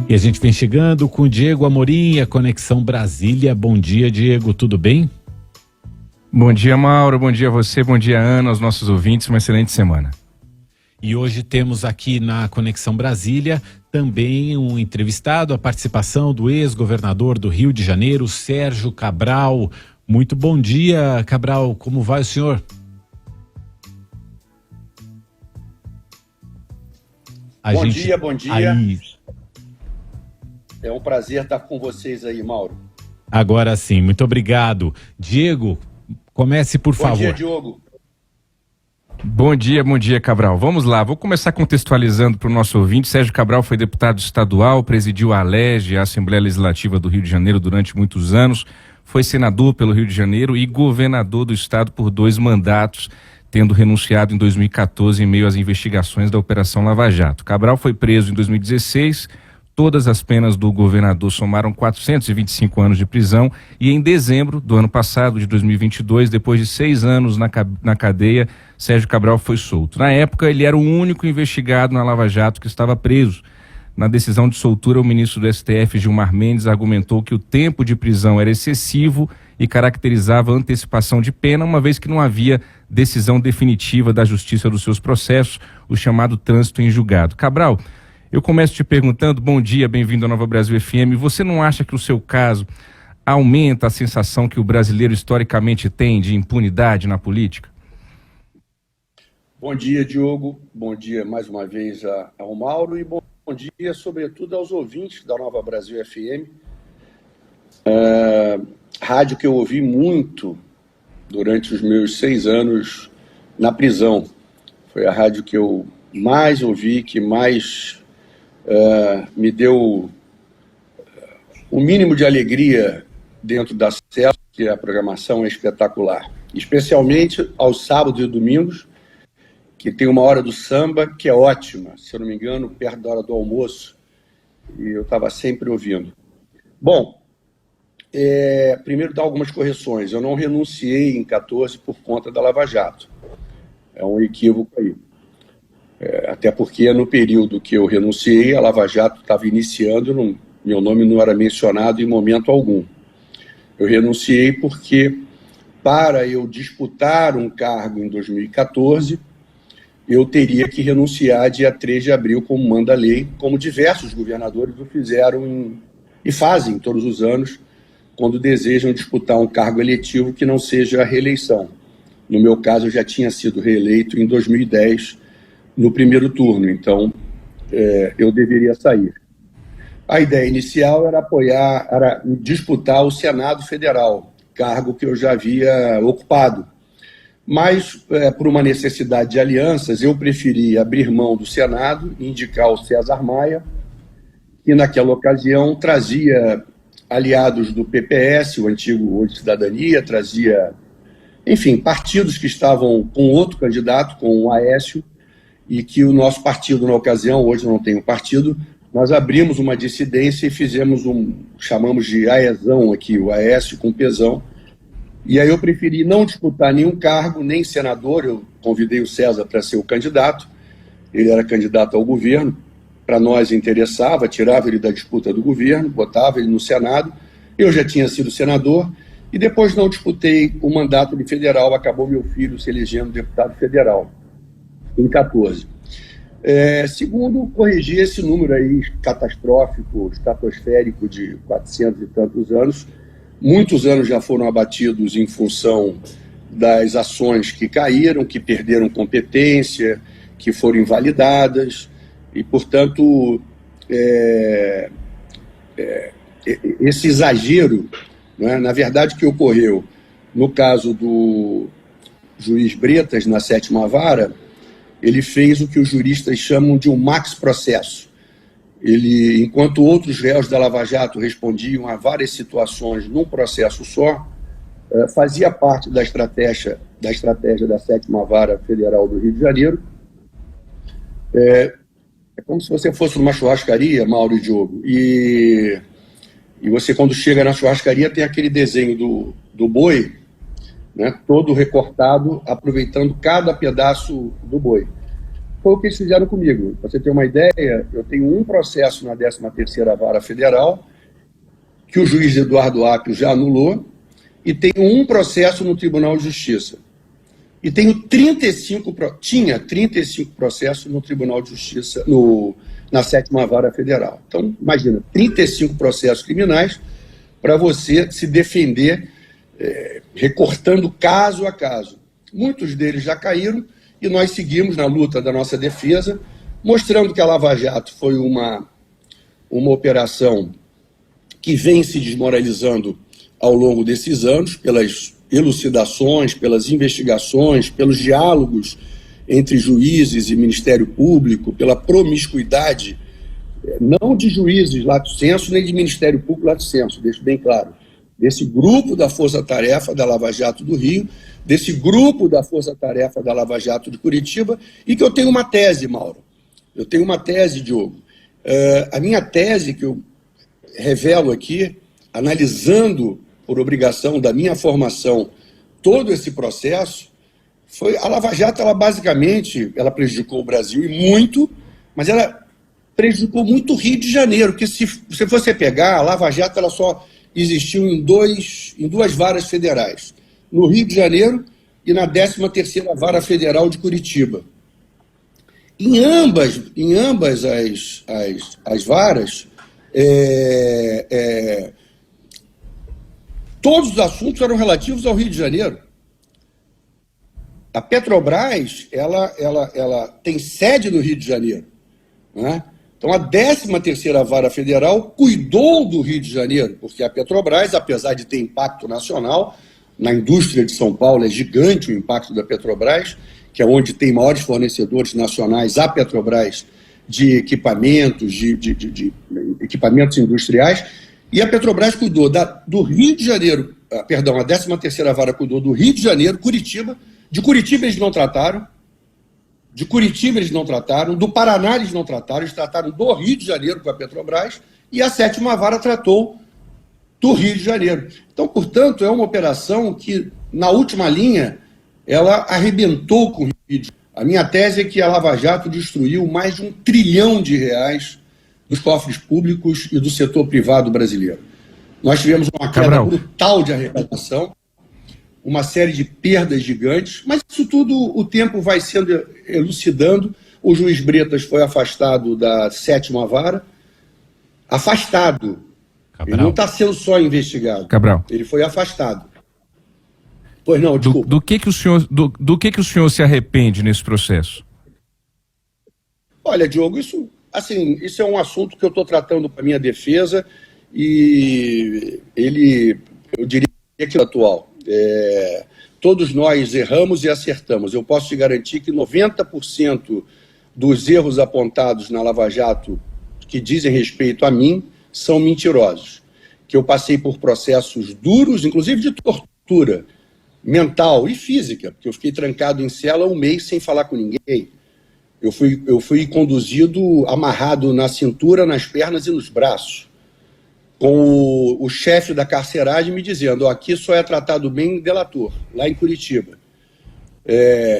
E a gente vem chegando com o Diego Amorim, a Conexão Brasília. Bom dia, Diego, tudo bem? Bom dia, Mauro, bom dia a você, bom dia, Ana, aos nossos ouvintes, uma excelente semana. E hoje temos aqui na Conexão Brasília também um entrevistado, a participação do ex-governador do Rio de Janeiro, Sérgio Cabral. Muito bom dia, Cabral, como vai o senhor? Bom dia. Aí... É um prazer estar com vocês aí, Mauro. Agora sim, muito obrigado. Diego, comece por favor. Bom dia, Diogo. Bom dia, Cabral. Vamos lá, vou começar contextualizando para o nosso ouvinte. Sérgio Cabral foi deputado estadual, presidiu a ALERJ, a Assembleia Legislativa do Rio de Janeiro, durante muitos anos, foi senador pelo Rio de Janeiro e governador do estado por 2 mandatos, tendo renunciado em 2014 em meio às investigações da Operação Lava Jato. Cabral foi preso em 2016, todas as penas do governador somaram 425 anos de prisão e em dezembro do ano passado, de 2022, depois de 6 anos na cadeia, Sérgio Cabral foi solto. Na época, ele era o único investigado na Lava Jato que estava preso. Na decisão de soltura, o ministro do STF, Gilmar Mendes, argumentou que o tempo de prisão era excessivo e caracterizava antecipação de pena, uma vez que não havia decisão definitiva da Justiça dos seus processos, o chamado trânsito em julgado. Cabral, eu começo te perguntando, bom dia, bem-vindo à Nova Brasil FM, você não acha que o seu caso aumenta a sensação que o brasileiro historicamente tem de impunidade na política? Bom dia, Diogo, bom dia mais uma vez ao Mauro e bom dia, sobretudo, aos ouvintes da Nova Brasil FM, rádio que eu ouvi muito durante os meus 6 anos na prisão. Foi a rádio que eu mais ouvi, que mais me deu o mínimo de alegria dentro da cela, que a programação é espetacular. Especialmente aos sábados e domingos, que tem uma hora do samba que é ótima, se eu não me engano, perto da hora do almoço, e eu estava sempre ouvindo. Bom, primeiro dar algumas correções. Eu não renunciei em 14 por conta da Lava Jato. É um equívoco aí. Até porque no período que eu renunciei, a Lava Jato estava iniciando, meu nome não era mencionado em momento algum. Eu renunciei porque, para eu disputar um cargo em 2014, eu teria que renunciar dia 3 de abril, como manda a lei, como diversos governadores o fizeram e fazem todos os anos, quando desejam disputar um cargo eletivo que não seja a reeleição. No meu caso, eu já tinha sido reeleito em 2010, no primeiro turno, então eu deveria sair. A ideia inicial era disputar o Senado Federal, cargo que eu já havia ocupado. Mas, por uma necessidade de alianças, eu preferi abrir mão do Senado e indicar o César Maia, que naquela ocasião trazia aliados do PPS, o antigo Hoje Cidadania, trazia, enfim, partidos que estavam com outro candidato, com o Aécio, e que o nosso partido, na ocasião, hoje não tem um partido, nós abrimos uma dissidência e fizemos chamamos de Aezão aqui, o Aécio com Pezão. E aí eu preferi não disputar nenhum cargo, nem senador. Eu convidei o César para ser o candidato, ele era candidato ao governo, para nós interessava, tirava ele da disputa do governo, botava ele no Senado, eu já tinha sido senador, e depois não disputei o mandato de federal, acabou meu filho se elegendo deputado federal, em 14. Segundo, corrigir esse número aí catastrófico, estratosférico de 400 e tantos anos. Muitos anos já foram abatidos em função das ações que caíram, que perderam competência, que foram invalidadas, e, portanto, esse exagero, né, na verdade, que ocorreu no caso do juiz Bretas, na 7ª Vara, ele fez o que os juristas chamam de um max processo. Ele, enquanto outros réus da Lava Jato respondiam a várias situações num processo só, fazia parte da estratégia da 7ª Vara Federal do Rio de Janeiro. É como se você fosse numa churrascaria, Mauro e Diogo, e você, quando chega na churrascaria, tem aquele desenho do boi, né, todo recortado, aproveitando cada pedaço do boi. foi o que eles fizeram comigo. Pra você ter uma ideia, eu tenho um processo na 13ª Vara Federal, que o juiz Eduardo Apio já anulou, e tenho um processo no Tribunal de Justiça. E tinha 35 processos no Tribunal de Justiça, na 7ª Vara Federal. Então, imagina, 35 processos criminais para você se defender, recortando caso a caso. Muitos deles já caíram e nós seguimos na luta da nossa defesa, mostrando que a Lava Jato foi uma operação que vem se desmoralizando ao longo desses anos, pelas elucidações, pelas investigações, pelos diálogos entre juízes e Ministério Público, pela promiscuidade, não de juízes lato sensu, nem de Ministério Público lato sensu, deixo bem claro, desse grupo da Força Tarefa da Lava Jato do Rio, desse grupo da Força Tarefa da Lava Jato de Curitiba, e que eu tenho uma tese, Mauro. Eu tenho uma tese, Diogo. A minha tese, que eu revelo aqui, analisando por obrigação da minha formação todo esse processo, foi a Lava Jato, ela basicamente, ela prejudicou o Brasil e muito, mas ela prejudicou muito o Rio de Janeiro, porque se você pegar, a Lava Jato ela só existiu em duas varas federais, no Rio de Janeiro e na 13ª Vara Federal de Curitiba. Em ambas as varas, todos os assuntos eram relativos ao Rio de Janeiro. A Petrobras, ela tem sede no Rio de Janeiro, né? Então, a 13ª Vara Federal cuidou do Rio de Janeiro, porque a Petrobras, apesar de ter impacto nacional, na indústria de São Paulo é gigante o impacto da Petrobras, que é onde tem maiores fornecedores nacionais, a Petrobras, de equipamentos, de equipamentos industriais, e a Petrobras cuidou do Rio de Janeiro, a 13ª Vara cuidou do Rio de Janeiro, Curitiba, de Curitiba eles não trataram, do Paraná eles não trataram, eles trataram do Rio de Janeiro com a Petrobras, e a 7ª Vara tratou do Rio de Janeiro. Então, portanto, é uma operação que, na última linha, ela arrebentou com o Rio de Janeiro. A minha tese é que a Lava Jato destruiu mais de R$1 trilhão dos cofres públicos e do setor privado brasileiro. Nós tivemos uma queda brutal de arrecadação, uma série de perdas gigantes, mas isso tudo o tempo vai sendo elucidando. O juiz Bretas foi afastado da 7ª Vara, afastado. Cabral. Ele não está sendo só investigado. Cabral. Ele foi afastado. Pois não, desculpa. Do que o senhor se arrepende nesse processo? Olha, Diogo, isso é um assunto que eu estou tratando para a minha defesa e eu diria que é atual. Todos nós erramos e acertamos. Eu posso te garantir que 90% dos erros apontados na Lava Jato que dizem respeito a mim são mentirosos. Que eu passei por processos duros, inclusive de tortura mental e física, porque eu fiquei trancado em cela 1 mês sem falar com ninguém. Eu fui conduzido, amarrado na cintura, nas pernas e nos braços, com o chefe da carceragem me dizendo: aqui só é tratado bem delator, lá em Curitiba.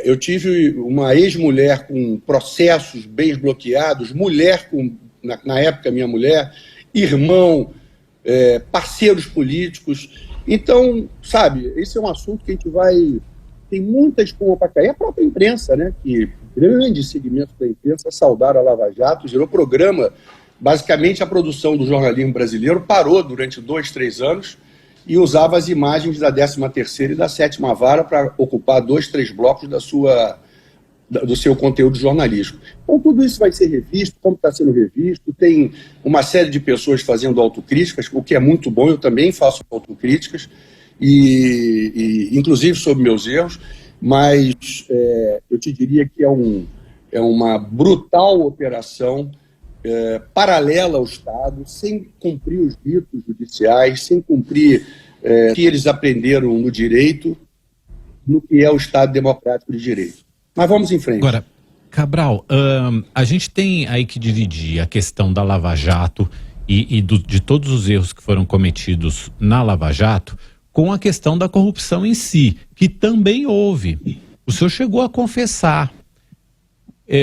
Eu tive uma ex-mulher com processos, bens bloqueados, na época minha mulher, irmão, parceiros políticos. Então, sabe, esse é um assunto que a gente tem muita espuma para cair. A própria imprensa, né, que grandes segmentos da imprensa saudaram a Lava Jato, gerou programa. Basicamente, a produção do jornalismo brasileiro parou durante 2, 3 anos e usava as imagens da 13ª e da 7ª Vara para ocupar 2, 3 blocos do seu conteúdo jornalístico. Então, tudo isso vai ser revisto, como está sendo revisto. Tem uma série de pessoas fazendo autocríticas, o que é muito bom. Eu também faço autocríticas, inclusive sobre meus erros, mas eu te diria que é uma brutal operação paralela ao Estado, sem cumprir os ritos judiciais, sem cumprir o que eles aprenderam no direito, no que é o Estado democrático de direito. Mas vamos em frente. Agora, Cabral, a gente tem aí que dividir a questão da Lava Jato de todos os erros que foram cometidos na Lava Jato com a questão da corrupção em si, que também houve. O senhor chegou a confessar.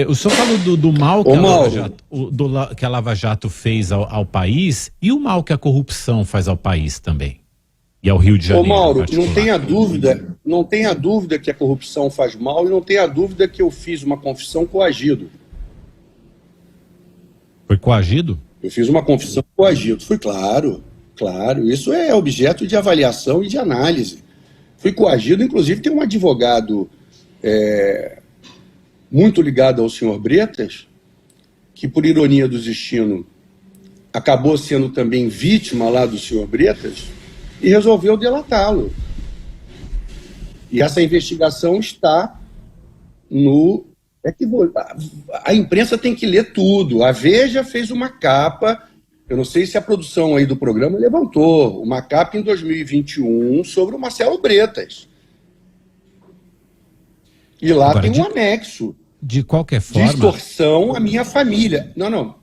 O senhor falou do mal que, Ô, a Lava Mauro. Jato, que a Lava Jato fez ao país e o mal que a corrupção faz ao país também. E ao Rio de Ô, Janeiro. Mauro, em particular. não tenha dúvida que a corrupção faz mal e não tenha dúvida que eu fiz uma confissão coagido. Foi coagido? Eu fiz uma confissão coagido. Fui claro. Isso é objeto de avaliação e de análise. Fui coagido, inclusive tem um advogado muito ligado ao senhor Bretas, que por ironia do destino acabou sendo também vítima lá do senhor Bretas e resolveu delatá-lo. E essa investigação está no... A imprensa tem que ler tudo. A Veja fez uma capa, eu não sei se a produção aí do programa levantou, uma capa em 2021 sobre o Marcelo Bretas. E lá Agora, tem um anexo. De qualquer forma... Distorção à minha família. Não.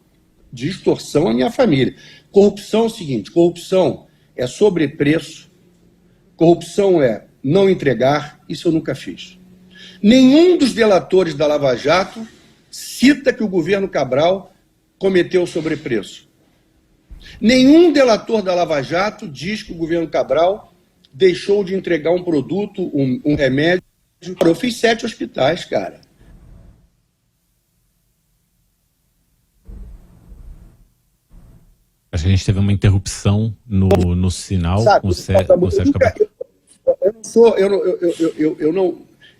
Distorção à minha família. Corrupção é o seguinte, corrupção é sobrepreço, corrupção é não entregar, isso eu nunca fiz. Nenhum dos delatores da Lava Jato cita que o governo Cabral cometeu sobrepreço. Nenhum delator da Lava Jato diz que o governo Cabral deixou de entregar um produto, um remédio. Eu fiz 7 hospitais, cara. Acho que a gente teve uma interrupção no sinal Sabe, com o Sérgio Cabral.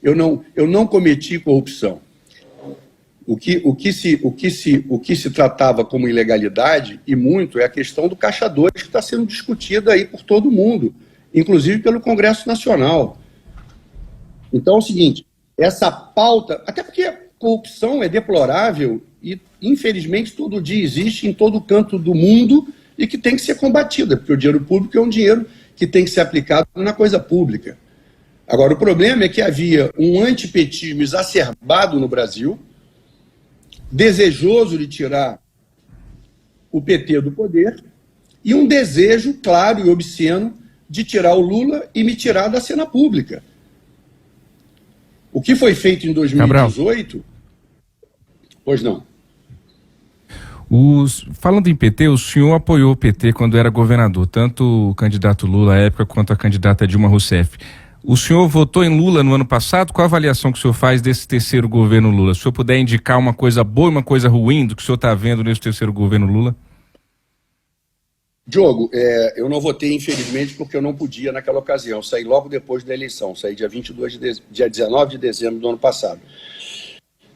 Eu não cometi corrupção. O que se tratava como ilegalidade, e muito, é a questão do Caixa 2, que está sendo discutida aí por todo mundo, inclusive pelo Congresso Nacional. Então é o seguinte, essa pauta, até porque corrupção é deplorável e, infelizmente, todo dia existe em todo canto do mundo e que tem que ser combatida, porque o dinheiro público é um dinheiro que tem que ser aplicado na coisa pública. Agora, o problema é que havia um antipetismo exacerbado no Brasil, desejoso de tirar o PT do poder, e um desejo claro e obsceno de tirar o Lula e me tirar da cena pública. O que foi feito em 2018... Cabral. Pois não. Falando em PT, o senhor apoiou o PT quando era governador, tanto o candidato Lula à época quanto a candidata Dilma Rousseff. O senhor votou em Lula no ano passado? Qual a avaliação que o senhor faz desse terceiro governo Lula? Se o senhor puder indicar uma coisa boa e uma coisa ruim do que o senhor está vendo nesse terceiro governo Lula? Diogo, eu não votei, infelizmente, porque eu não podia naquela ocasião. Eu saí logo depois da eleição, saí dia 19 de dezembro do ano passado.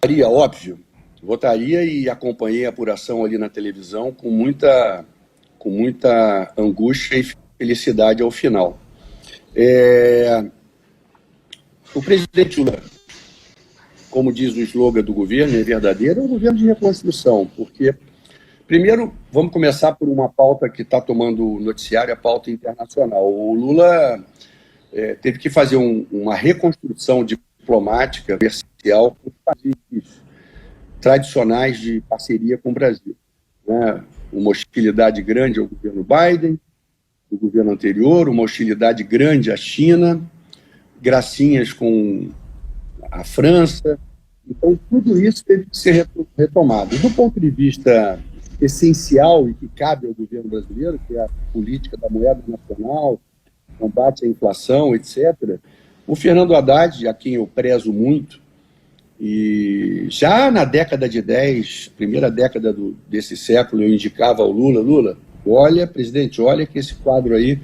Votaria, óbvio, votaria e acompanhei a apuração ali na televisão com muita angústia e felicidade ao final. O presidente Lula, como diz o slogan do governo, é verdadeiro, é um governo de reconstrução, porque, primeiro, vamos começar por uma pauta que está tomando noticiário, a pauta internacional. O Lula teve que fazer uma reconstrução diplomática, comercial, com os países tradicionais de parceria com o Brasil. Né? Uma hostilidade grande ao governo Biden, do governo anterior, uma hostilidade grande à China, gracinhas com a França. Então, tudo isso teve que ser retomado. Do ponto de vista essencial e que cabe ao governo brasileiro, que é a política da moeda nacional, combate à inflação, etc., o Fernando Haddad, a quem eu prezo muito, e já na década de 10, primeira década desse século, eu indicava ao Lula, olha, presidente, olha que esse quadro aí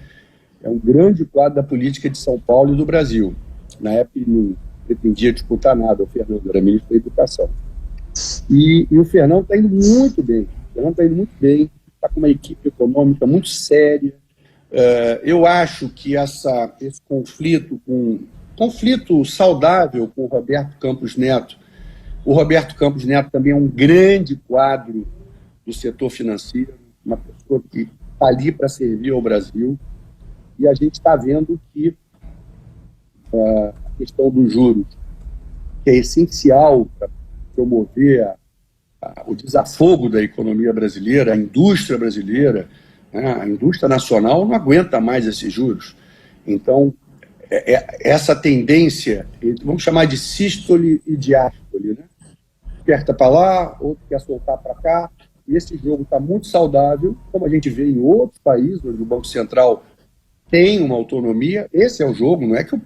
é um grande quadro da política de São Paulo e do Brasil. Na época ele não pretendia disputar nada, o Fernando era ministro da Educação. E o Fernando está indo muito bem, está com uma equipe econômica muito séria. Eu acho que esse conflito saudável com o Roberto Campos Neto, o Roberto Campos Neto também é um grande quadro do setor financeiro, uma pessoa que está ali para servir ao Brasil, e a gente está vendo que a questão dos juros, que é essencial para promover o desafogo da economia brasileira, a indústria brasileira, né? A indústria nacional não aguenta mais esses juros. Então, essa tendência, vamos chamar de sístole e diástole, né? aperta para lá, outro quer soltar para cá. E esse jogo está muito saudável, como a gente vê em outros países, onde o Banco Central tem uma autonomia. Esse é o jogo, não é que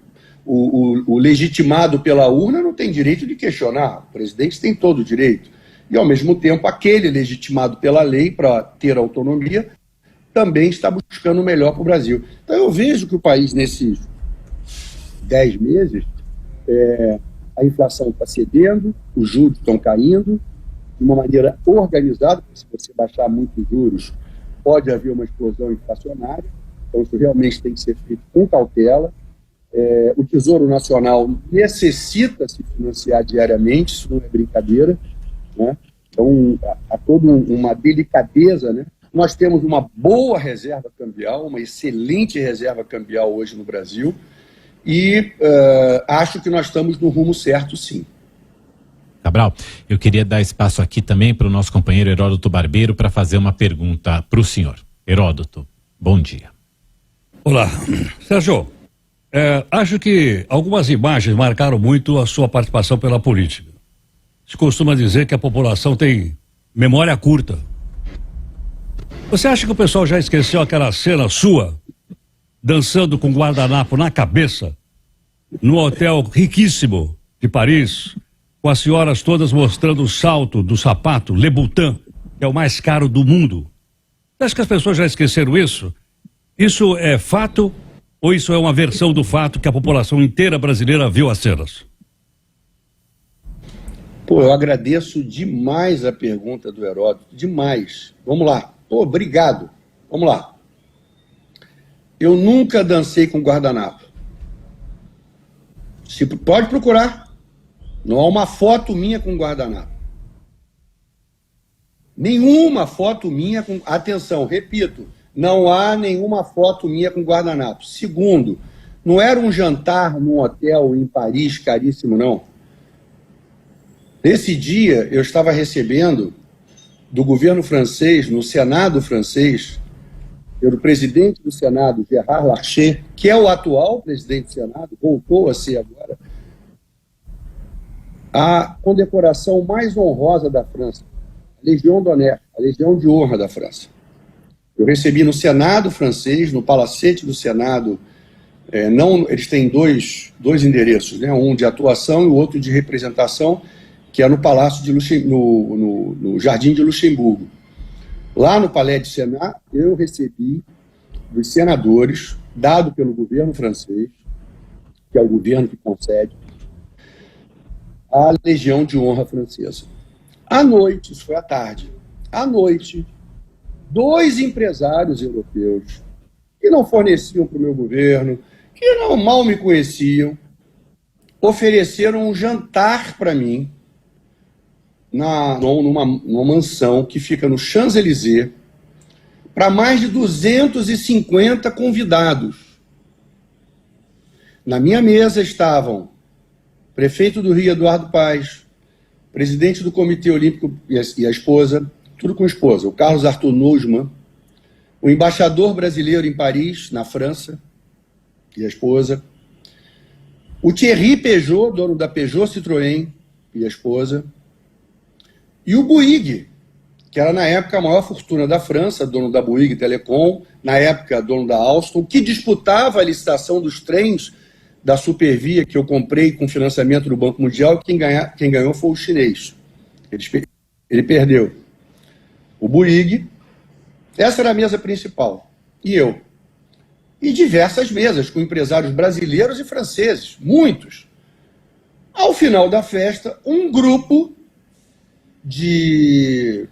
o legitimado pela urna não tem direito de questionar. O presidente tem todo o direito. E, ao mesmo tempo, aquele legitimado pela lei para ter autonomia também está buscando o melhor para o Brasil. Então, eu vejo que o país, nesses 10 meses, a inflação está cedendo, os juros estão caindo de uma maneira organizada, porque se você baixar muito os juros, pode haver uma explosão inflacionária. Então, isso realmente tem que ser feito com cautela. O Tesouro Nacional necessita se financiar diariamente, isso não é brincadeira, né? Então, há toda uma delicadeza, né? Nós temos uma boa reserva cambial, uma excelente reserva cambial hoje no Brasil, e acho que nós estamos no rumo certo, sim. Cabral, eu queria dar espaço aqui também para o nosso companheiro Heródoto Barbeiro para fazer uma pergunta para o senhor. Heródoto, bom dia. Olá, Sérgio. Acho que algumas imagens marcaram muito a sua participação pela política. Se costuma dizer que a população tem memória curta. Você acha que o pessoal já esqueceu aquela cena sua, dançando com guardanapo na cabeça, no hotel riquíssimo de Paris, com as senhoras todas mostrando o salto do sapato Louboutin, que é o mais caro do mundo? Você acha que as pessoas já esqueceram isso? Isso é fato ou isso é uma versão do fato que a população inteira brasileira viu as cenas? Pô, eu agradeço demais a pergunta do Heródoto, demais. Vamos lá. Pô, obrigado. Vamos lá. Eu nunca dancei com guardanapo. Pode procurar. Não há uma foto minha com guardanapo. Nenhuma foto minha com... Atenção, repito. Não há nenhuma foto minha com guardanapo. Segundo, não era um jantar num hotel em Paris caríssimo, não. Nesse dia, eu estava recebendo do governo francês, no Senado francês, pelo presidente do Senado, Gérard Larcher, que é o atual presidente do Senado, voltou a ser agora, a condecoração mais honrosa da França, a Légion d'honneur, a Legião de Honra da França. Eu recebi no Senado francês, no Palacete do Senado, eles têm dois endereços, né? Um de atuação e o outro de representação, que é no Palácio de no Jardim de Luxemburgo. Lá no Palais de Senat, eu recebi dos senadores, dado pelo governo francês, que é o governo que concede, a Legião de Honra francesa. À noite, isso foi à tarde, à noite, 2 empresários europeus que não forneciam para o meu governo, que mal me conheciam, ofereceram um jantar para mim numa mansão que fica no Champs-Élysées para mais de 250 convidados. Na minha mesa estavam o prefeito do Rio, Eduardo Paes, presidente do Comitê Olímpico e a esposa, tudo com esposa, o Carlos Arthur Nussmann, o embaixador brasileiro em Paris, na França, e a esposa, o Thierry Peugeot, dono da Peugeot Citroën, e a esposa, e o Bouygues, que era na época a maior fortuna da França, dono da Bouygues Telecom, na época dono da Alstom, que disputava a licitação dos trens da Supervia, que eu comprei com financiamento do Banco Mundial, e quem ganhou foi o chinês. Ele perdeu. O Bouygues, essa era a mesa principal, e eu. E diversas mesas com empresários brasileiros e franceses, muitos. Ao final da festa, um grupo de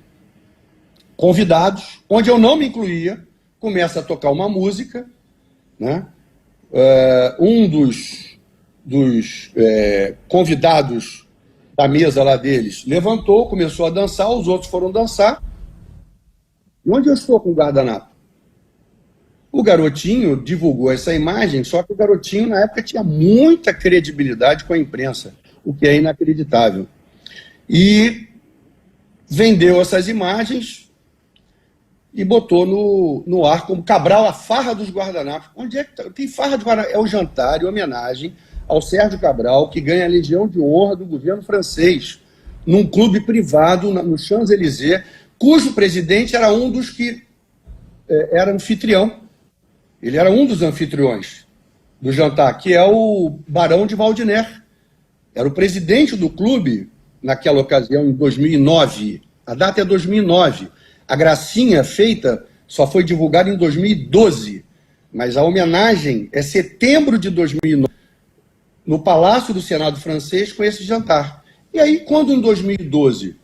convidados, onde eu não me incluía, começa a tocar uma música, né? Um dos convidados da mesa lá deles levantou, começou a dançar, os outros foram dançar. E onde eu estou com o guardanapo? O garotinho divulgou essa imagem, só que o garotinho, na época, tinha muita credibilidade com a imprensa, o que é inacreditável. E vendeu essas imagens e botou no ar como Cabral, a farra dos guardanapos. Onde é que tem farra de guardanapos? É o jantar em homenagem ao Sérgio Cabral, que ganha a Legião de Honra do governo francês. num clube privado no Champs-Élysées, cujo presidente era um dos que era anfitrião. Ele era um dos anfitriões do jantar, que é o Barão de Valdiner. Era o presidente do clube naquela ocasião, em 2009. A data é 2009. A gracinha feita só foi divulgada em 2012, mas a homenagem é setembro de 2009, no Palácio do Senado francês, com esse jantar. E aí, quando em 2012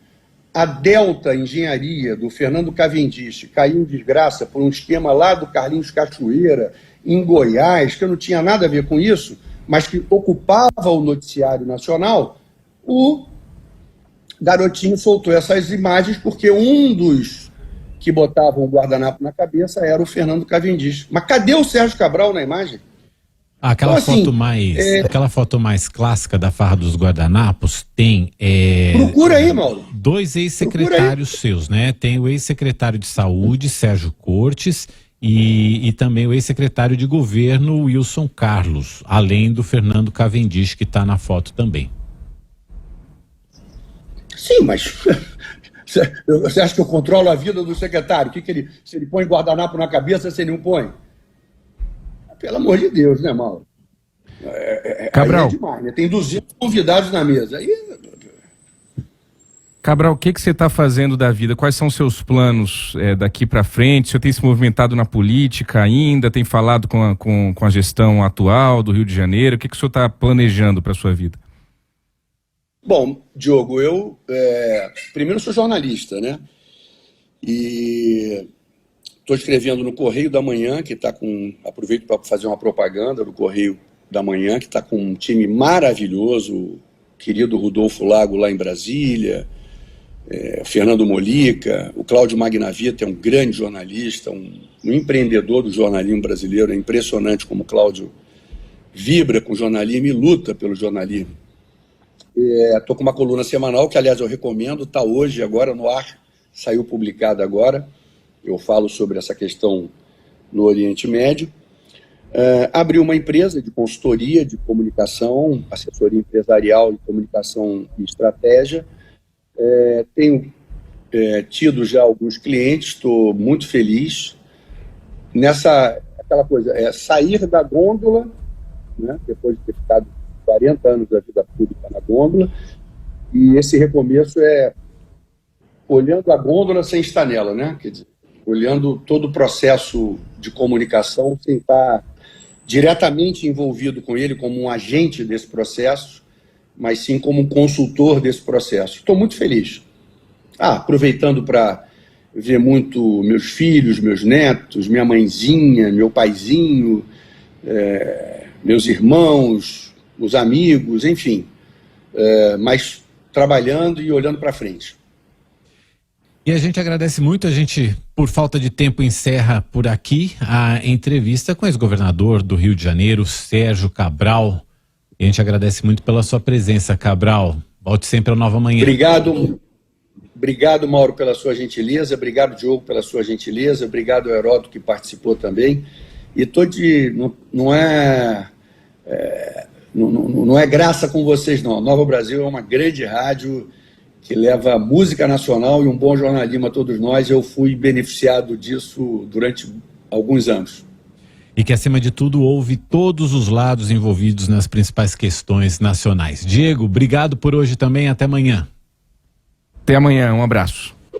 a Delta Engenharia do Fernando Cavendish caiu em desgraça por um esquema lá do Carlinhos Cachoeira, em Goiás, que não tinha nada a ver com isso, mas que ocupava o noticiário nacional, o garotinho soltou essas imagens porque um dos que botavam o guardanapo na cabeça era o Fernando Cavendish. Mas cadê o Sérgio Cabral na imagem? Aquela, então, assim, aquela foto mais clássica da farra dos guardanapos tem... Procura aí, Mauro. Dois ex-secretários seus, né? Tem o ex-secretário de Saúde, Sérgio Cortes, e também o ex-secretário de Governo, Wilson Carlos, além do Fernando Cavendish, que está na foto também. Sim, mas você acha que eu controlo a vida do secretário? Se ele põe guardanapo na cabeça, se ele não põe? Pelo amor de Deus, né, Mauro? Cabral. Aí é demais, né? Tem 200 convidados na mesa. Aí... Cabral, o que você está fazendo da vida? Quais são os seus planos daqui para frente? O senhor tem se movimentado na política ainda? Tem falado com a gestão atual do Rio de Janeiro? O que o senhor está planejando para a sua vida? Bom, Diogo, eu primeiro sou jornalista, né? E estou escrevendo no Correio da Manhã, que está com... Aproveito para fazer uma propaganda do Correio da Manhã, que está com um time maravilhoso, o querido Rodolfo Lago lá em Brasília, Fernando Molica, o Cláudio Magnavita é um grande jornalista, um empreendedor do jornalismo brasileiro. É impressionante como o Cláudio vibra com o jornalismo e luta pelo jornalismo. Estou com uma coluna semanal, que aliás eu recomendo, está hoje, agora no ar, saiu publicada agora. Eu falo sobre essa questão no Oriente Médio. Abri uma empresa de consultoria de comunicação, assessoria empresarial de comunicação e estratégia. Tenho tido já alguns clientes, estou muito feliz. Aquela coisa, sair da gôndola, né, depois de ter ficado 40 anos da vida pública na gôndola, e esse recomeço é olhando a gôndola sem estar nela, né? Quer dizer, olhando todo o processo de comunicação sem estar diretamente envolvido com ele como um agente desse processo, mas sim como um consultor desse processo. Estou muito feliz. Aproveitando para ver muito meus filhos, meus netos, minha mãezinha, meu paizinho, meus irmãos, os amigos, enfim, mas trabalhando e olhando para frente. E a gente agradece muito, a gente, por falta de tempo, encerra por aqui a entrevista com o ex-governador do Rio de Janeiro, Sérgio Cabral. E a gente agradece muito pela sua presença, Cabral. Volte sempre ao Nova Manhã. Obrigado, Mauro, pela sua gentileza. Obrigado, Diogo, pela sua gentileza. Obrigado, Heródoto, que participou também. E não é graça com vocês, não. A Nova Brasil é uma grande rádio que leva música nacional e um bom jornalismo a todos nós. Eu fui beneficiado disso durante alguns anos. E que, acima de tudo, ouve todos os lados envolvidos nas principais questões nacionais. Diego, obrigado por hoje também. Até amanhã. Até amanhã. Um abraço.